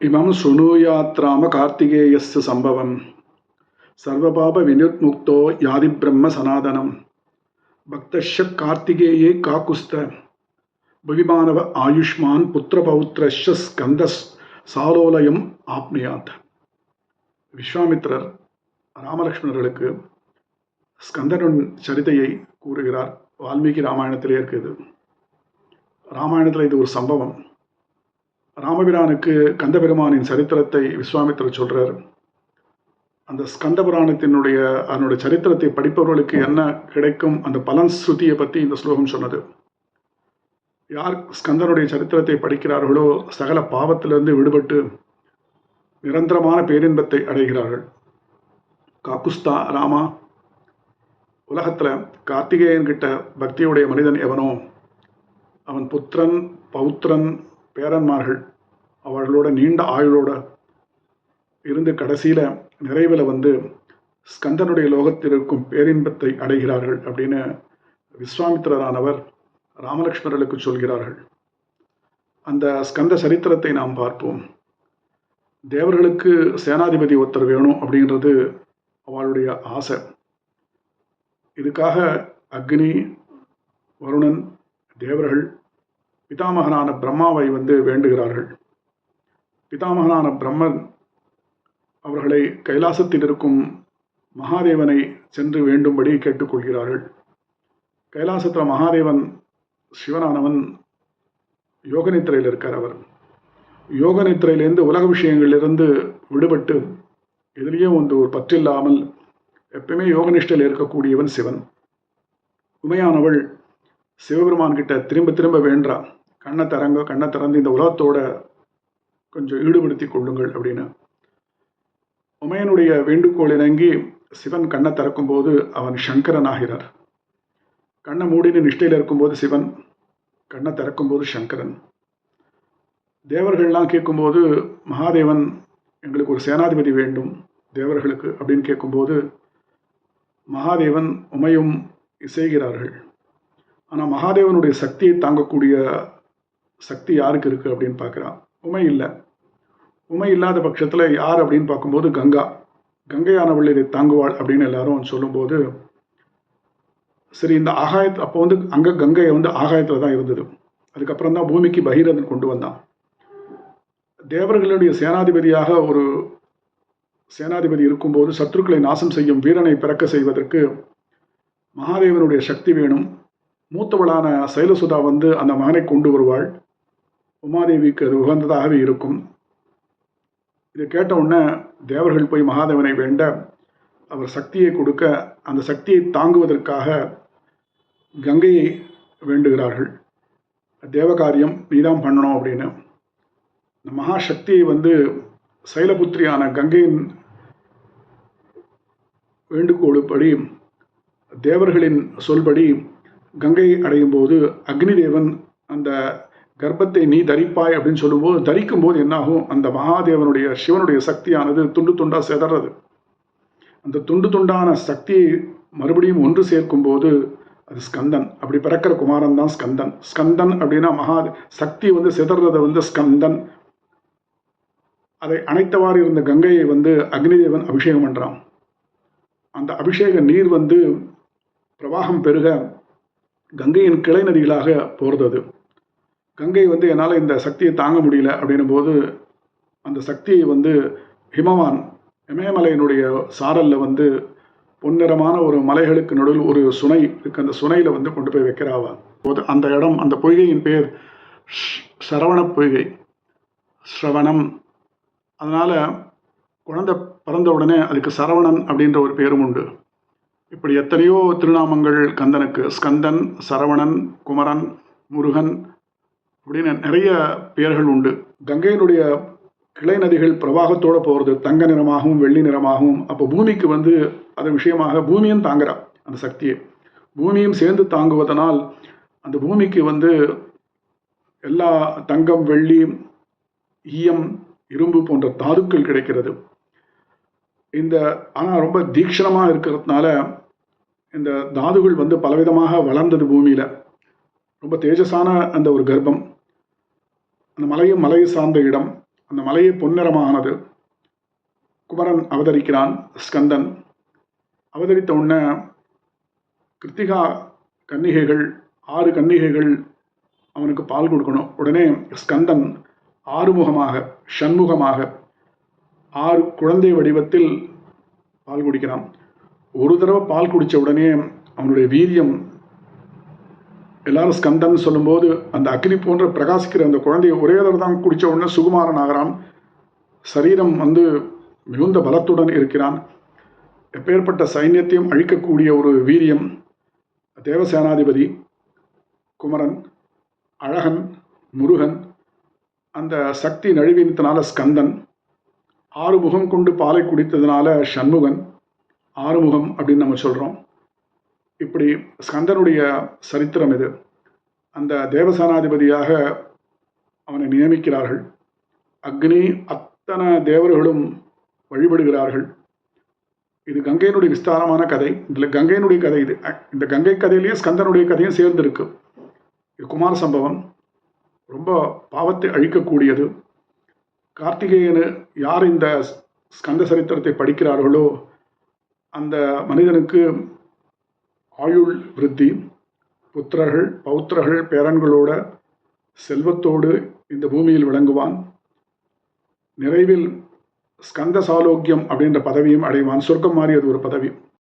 इमं शृणुयात् राम कार्तिकेयस्य संभवं सर्वपाप विनिर्मुक्तो यादि ब्रह्म सनातनं भक्तश्च कार्तिकेये काकुस्थ भविमानव आयुष्मान पुत्रपौत्रश्च स्कन्दस् சாலோலயம் ஆப்னியாத். விஸ்வாமித்திரர் ராமலக்ஷ்மணர்களுக்கு ஸ்கந்தனின் சரிதையை கூறுகிறார். வால்மீகி ராமாயணத்திலே இருக்குது. ராமாயணத்தில் இது ஒரு சம்பவம். ராமபிரானுக்கு கந்தபெருமானின் சரித்திரத்தை விஸ்வாமித்திரர் சொல்றார். அந்த ஸ்கந்த புராணத்தினுடைய அதனுடைய சரித்திரத்தை படிப்பவர்களுக்கு என்ன கிடைக்கும், அந்த பலன் ஸ்ருதியை பற்றி இந்த ஸ்லோகம் சொன்னது. யார் ஸ்கந்தனுடைய சரித்திரத்தை படிக்கிறார்களோ சகல பாவத்திலிருந்து விடுபட்டு நிரந்தரமான பேரின்பத்தை அடைகிறார்கள். காக்குஸ்தா ராமா, உலகத்தில் கார்த்திகேயன் கிட்ட பக்தியுடைய மனிதன் எவனோ அவன் புத்திரன் பௌத்திரன் பேரன்மார்கள் அவர்களோட நீண்ட ஆயுளோட இருந்து கடைசியில் நிறைவில் ஸ்கந்தனுடைய லோகத்தில் இருக்கும் பேரின்பத்தை அடைகிறார்கள் அப்படின்னு விஸ்வாமித்திரரானவர் ராமலக்ஷ்மணர்களுக்கு சொல்கிறார்கள். அந்த ஸ்கந்த சரித்திரத்தை நாம் பார்ப்போம். தேவர்களுக்கு சேனாதிபதி ஒருத்தர் வேணும் அப்படின்றது அவளுடைய ஆசை. இதுக்காக அக்னி, வருணன், தேவர்கள் பிதாமகனான பிரம்மாவை வேண்டுகிறார்கள். பிதாமகனான பிரம்மன் அவர்களை கைலாசத்தில் இருக்கும் மகாதேவனை சென்று வேண்டும்படி கேட்டுக்கொள்கிறார்கள். கைலாசத்தில் மகாதேவன் சிவனானவன் யோகநித்திரையில் இருக்கார். அவர் யோகநித்திரையிலேருந்து உலக விஷயங்களிலிருந்து விடுபட்டு எதிலேயும் ஒரு பற்றில்லாமல் எப்பயுமே யோகனிஷ்டையில் இருக்கக்கூடியவன் சிவன். உமையானவள் சிவபெருமான் கிட்ட திரும்ப திரும்ப வேண்டா, கண்ணை திறந்து இந்த உலகத்தோட கொஞ்சம் ஈடுபடுத்தி கொள்ளுங்கள் அப்படின்னு. உமையனுடைய வேண்டுகோள் இணங்கி சிவன் கண்ணை திறக்கும் போது அவன் சங்கரன் ஆகிறார். கண்ணை மூடின நிஷ்டையில் இருக்கும்போது சிவன், கண்ணை திறக்கும்போது சங்கரன். தேவர்கள்லாம் கேட்கும்போது மகாதேவன் எங்களுக்கு ஒரு சேனாதிபதி வேண்டும் தேவர்களுக்கு அப்படின்னு கேட்கும்போது மகாதேவன் உமையும் இசைகிறார்கள். ஆனால் மகாதேவனுடைய சக்தியை தாங்கக்கூடிய சக்தி யாருக்கு இருக்குது அப்படின்னு பார்க்குறான். உமை இல்லை. உமை இல்லாத பட்சத்தில் யார் அப்படின்னு பார்க்கும்போது கங்கையானவள் இதை தாங்குவாள் அப்படின்னு எல்லாரும் சொல்லும்போது சரி, இந்த அப்போ அங்கே கங்கை ஆகாயத்தில் தான் இருந்தது. அதுக்கப்புறம் தான் பூமிக்கு பகீரதன் கொண்டு வந்தான். தேவர்களுடைய சேனாதிபதியாக ஒரு சேனாதிபதி இருக்கும்போது சத்ருக்களை நாசம் செய்யும் வீரனை பிறக்க செய்வதற்கு மகாதேவனுடைய சக்தி வேணும். மூத்தவளான சைலசுதா அந்த மகனை கொண்டு வருவாள். உமாதேவிக்கு அது உகந்ததாகவே இருக்கும். இதை கேட்ட உடனே தேவர்கள் போய் மகாதேவனை வேண்ட அவர் சக்தியை கொடுக்க அந்த சக்தியை தாங்குவதற்காக கங்கையை வேண்டுகிறார்கள். தேவகாரியம் நீதான் பண்ணணும் அப்படின்னு. இந்த மகாசக்தியை சைலபுத்திரியான கங்கையின் வேண்டுகோளுப்படி தேவர்களின் சொல்படி கங்கை அடையும் போது அக்னி தேவன் அந்த கர்ப்பத்தை நீ தரிப்பாய் அப்படின்னு சொல்லும்போது தரிக்கும் போது என்னாகும், அந்த மகாதேவனுடைய சிவனுடைய சக்தியானது துண்டு துண்டா செதறது. அந்த துண்டு துண்டான சக்தியை மறுபடியும் ஒன்று சேர்க்கும் போது அது ஸ்கந்தன். அப்படி பிறக்கிற குமாரன் தான் ஸ்கந்தன். ஸ்கந்தன் அப்படின்னா சக்தி சிதறதை ஸ்கந்தன். அதை அணைத்தவாறு இருந்த கங்கையை அக்னிதேவன் அபிஷேகம் பண்றான். அந்த அபிஷேக நீர் பிரவாகம் பெருக கங்கையின் கிளை நதிகளாக போறது. கங்கை என்னால் இந்த சக்தியை தாங்க முடியல அப்படின்னும் போது அந்த சக்தியை ஹிமவான் இமயமலையினுடைய சாரல்ல பொன்னிறமான ஒரு மலைகளுக்கு நடுவில் ஒரு சுனை இருக்கு. அந்த சுனையில கொண்டு போய் வைக்கிறாவா. அந்த இடம், அந்த பொய்கையின் பேர் சரவண பொய்கை, ஸ்ரவணம். அதனால குழந்தை பிறந்த உடனே அதுக்கு சரவணன் அப்படின்ற ஒரு பேரும் உண்டு. இப்படி எத்தனையோ திருநாமங்கள் கந்தனுக்கு. ஸ்கந்தன், சரவணன், குமரன், முருகன் அப்படின்னு நிறைய பெயர்கள் உண்டு. கங்கையினுடைய கிளை நதிகள் பிரவாகத்தோடு போகிறது, தங்க நிறமாகவும் வெள்ளி நிறமாகவும். அப்போ பூமிக்கு அது விஷயமாக பூமியும் தாங்குறா அந்த சக்தியை. பூமியும் சேர்ந்து தாங்குவதனால் அந்த பூமிக்கு எல்லா தங்கம், வெள்ளி, ஈயம், இரும்பு போன்ற தாதுக்கள் கிடைக்கிறது. ஆனால் ரொம்ப தீக்ஷணமாக இருக்கிறதுனால இந்த தாதுகள் பலவிதமாக வளர்ந்தது பூமியில். ரொம்ப தேஜஸான அந்த ஒரு கர்ப்பம். அந்த மலையை சார்ந்த இடம். அந்த மலையே பொன்னிறமானது. குமரன் அவதரிக்கிறான். ஸ்கந்தன் அவதரித்த உடனே கிருத்திகா கன்னிகைகள் 6 கன்னிகைகள் அவனுக்கு பால் கொடுக்கணும். உடனே ஸ்கந்தன் ஆறுமுகமாக ஷண்முகமாக 6 குழந்தை வடிவத்தில் பால் குடிக்கிறான். ஒரு தடவை பால் குடித்த உடனே அவனுடைய வீரியம், எல்லாரும் ஸ்கந்தன் சொல்லும்போது அந்த அக்னி போன்ற பிரகாசிக்கிற அந்த குழந்தைய ஒரே தடவை தான் குடித்த உடனே சுகுமாரன் ஆகிறான். சரீரம் மிகுந்த பலத்துடன் இருக்கிறான். எப்பேற்பட்ட சைன்யத்தையும் அழிக்கக்கூடிய ஒரு வீரியம். தேவசேனாதிபதி குமரன், அழகன், முருகன், அந்த சக்தி நழுவினத்தினால ஸ்கந்தன், 6 முகம் கொண்டு பாலை குடித்ததுனால ஷண்முகன், ஆறுமுகம் அப்படின்னு நம்ம சொல்கிறோம். இப்படி ஸ்கந்தனுடைய சரித்திரம் இது. அந்த தேவசேனாதிபதியாக அவனை நியமிக்கிறார்கள். அக்னி அத்தனை தேவர்களும் வழிபடுகிறார்கள். இது கங்கையினுடைய விஸ்தாரமான கதை. இதில் கங்கையினுடைய கதை இது. இந்த கங்கை கதையிலேயே ஸ்கந்தனுடைய கதையும் சேர்ந்திருக்கு. இது குமார சம்பவம். ரொம்ப பாவத்தை அழிக்கக்கூடியது. கார்த்திகேயனு யார் இந்த ஸ்கந்த சரித்திரத்தை படிக்கிறார்களோ அந்த மனிதனுக்கு ஆயுள் விருத்தி, புத்திரர்கள் பௌத்திரர்கள் பேரன்களோட செல்வத்தோடு இந்த பூமியில் விளங்குவான். நிறைவில் ஸ்கந்த சாலோக்கியம் அப்படின்ற பதவியும் அடைவான். சொர்க்கம் மாதிரி அது ஒரு பதவி.